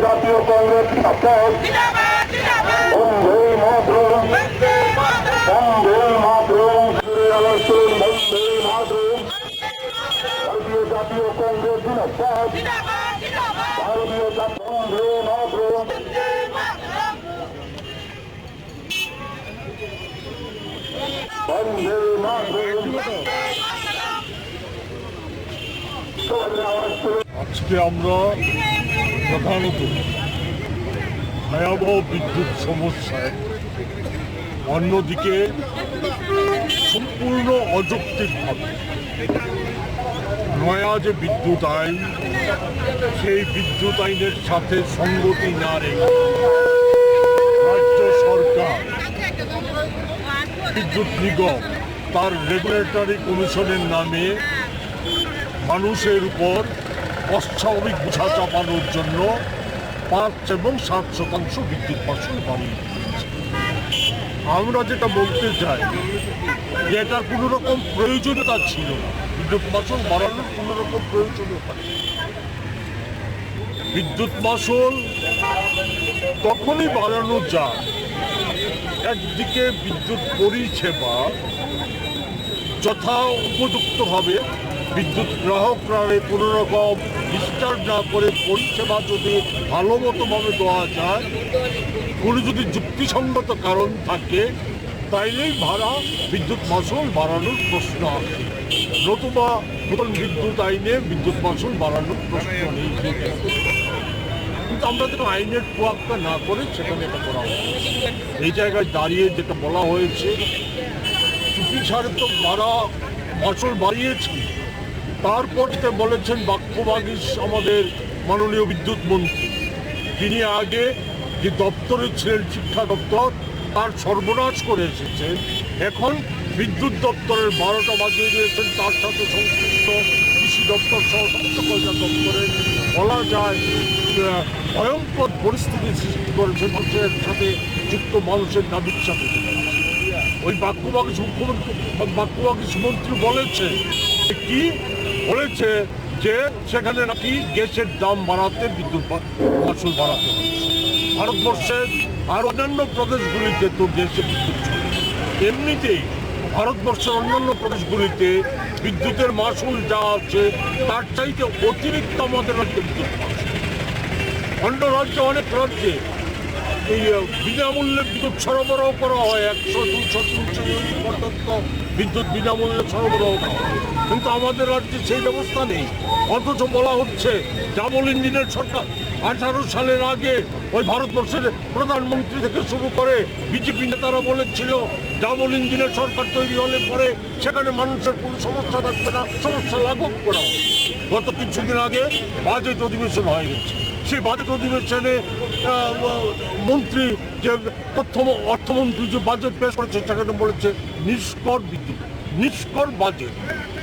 জাতীয় কংগ্রেস বন্দে মাতরম বন্দে মাতরম বন্দে মাতরম। ভারতীয় জাতীয় কংগ্রেস ভারতীয় বন্দে মাতরম। বন্দে মাতরম। আজকে আমরা প্রধানত ভয়াবহ বিদ্যুৎ সমস্যায়, অন্যদিকে সম্পূর্ণ অযৌক্তিকভাবে নয়া যে বিদ্যুৎ আইন, সেই বিদ্যুৎ আইনের সাথে সঙ্গতি না রেখে রাজ্য সরকার বিদ্যুৎ নিগম তার রেগুলেটরি কমিশনের নামে মানুষের উপর অস্বাভাবিক বোঝা চাপানোর জন্য 5 এবং 7% বিদ্যুৎ মাশুল বাড়িয়ে দিয়েছে। আমরা যেটা বলতে চাই যে এটার কোনো রকম প্রয়োজনীয়তা ছিল না, বিদ্যুৎ মাশুল বাড়ানোর কোনো রকম প্রয়োজনীয়তা নেই। বিদ্যুৎ মাশুল তখনই বাড়ানো যায়, একদিকে বিদ্যুৎ পরিষেবা যথা উপযুক্তভাবে বিদ্যুৎ গ্রাহকরা কোনো রকম ডিস্টার্ব না করে পরিষেবা যদি ভালো মতোভাবে দেওয়া যায়, কোনো যদি যুক্তিসঙ্গত কারণ থাকে, তাইলেই বিদ্যুৎ মাশুল বাড়ানোর প্রশ্ন আসে। নতুবা নতুন বিদ্যুৎ আইনে বিদ্যুৎ মাশুল বাড়ানোর প্রশ্ন নেই। কিন্তু আমরা যেন আইনের তোয়াক্কা না করে সেখানে এটা করা হয়েছে। এই জায়গায় দাঁড়িয়ে যেটা বলা হয়েছে, চুপি সারে তো মাশুল বাড়িয়েছি, তারপর বলেছেন বাক্যবাগী আমাদের মাননীয় বিদ্যুৎ মন্ত্রী, তিনি আগে যে দপ্তরে ছিলেন, শিক্ষা দপ্তর, তার সর্বনাশ করে এসেছেন। এখন বিদ্যুৎ দপ্তরের 12টা বাজিয়ে দিয়েছেন, তার সাথে সংশ্লিষ্ট কৃষি দপ্তর সহ স্বাস্থ্য কল্যাণ দপ্তরের বলা যায় ভয়ঙ্কর পরিস্থিতি সৃষ্টি করেছে। মানুষের সাথে যুক্ত মানুষের দাবির সাথে ওই বাক্যবাগী মন্ত্রী বলেছে কি বলেছে যে সেখানে নাকি গ্যাসের দাম বাড়াতে বিদ্যুৎ মাশুল বাড়াতে হচ্ছে। ভারতবর্ষের আর অন্যান্য প্রদেশগুলিতে তো গ্যাসের বিদ্যুৎ চলে, এমনিতেই ভারতবর্ষের অন্যান্য প্রদেশগুলিতে বিদ্যুতের মাশুল যা আছে তার চাইতে অতিরিক্ত আমাদের রাজ্যে বিদ্যুৎ মাশুল। অন্য রাজ্যে, অনেক রাজ্যে এই বিনামূল্যে বিদ্যুৎ সরবরাহ করা হয়, 100, 200, 300 ইউনিট পর্যন্ত বিদ্যুৎ বিনামূল্যে সরবরাহ করা হয়, কিন্তু আমাদের রাজ্যে সেই ব্যবস্থা নেই। অথচ বলা হচ্ছে ডাবল ইঞ্জিনের সরকার। 18 সালের আগে ওই ভারতবর্ষের প্রধানমন্ত্রী থেকে শুরু করে বিজেপি নেতারা বলেছিল ডাবল ইঞ্জিনের সরকার তৈরি হলে পরে সেখানে মানুষের কোনো সমস্যা থাকবে না, সমস্যা লাঘব করা হবে। গত কিছুদিন আগে বাজেট অধিবেশন হয়ে গেছে, সেই বাজেট অধিবেশনে মন্ত্রী যে অর্থমন্ত্রী যে বাজেট পেশ করেছে সেখানে বলেছে নিষ্কর বাজেট,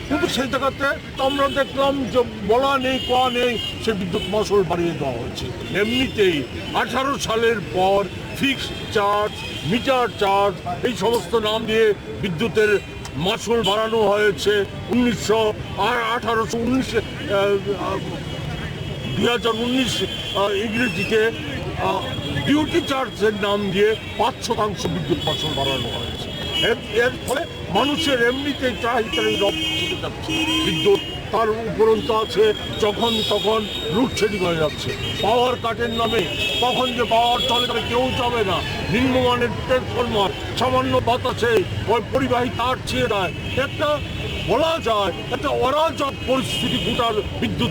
কিন্তু সেই জায়গাতে আমরা দেখলাম যে বলা নেই কোয়া নেই, সে বিদ্যুৎ মাশুল বাড়িয়ে দেওয়া হয়েছে। এমনিতেই 18 সালের পর ফিক্সড চার্জ, মিটার চার্জ, এই সমস্ত নাম দিয়ে বিদ্যুতের মাশুল বাড়ানো হয়েছে। 2019 ইংরেজিতে ডিউটি চার্জের নাম দিয়ে 5% বিদ্যুৎ মাশুল বাড়ানো হয়েছে। এর ফলে মানুষের এমনিতেই চাহিদাই রব চলে যাচ্ছে বিদ্যুৎ, তার উপরন্ত আছে যখন তখন লোডশেডিং হয়ে যাচ্ছে। পাওয়ার কাটের নামে কখন যে পাওয়ার চলে যাবে কেউ যাবে না, নিম্নমানের ট্রান্সফরমার সামান্য বাতাসে ওই পরিবাহী তার ছিঁড়ে দেয়। একটা বলা যায় একটা অরাজক পরিস্থিতি গোটা বিদ্যুৎ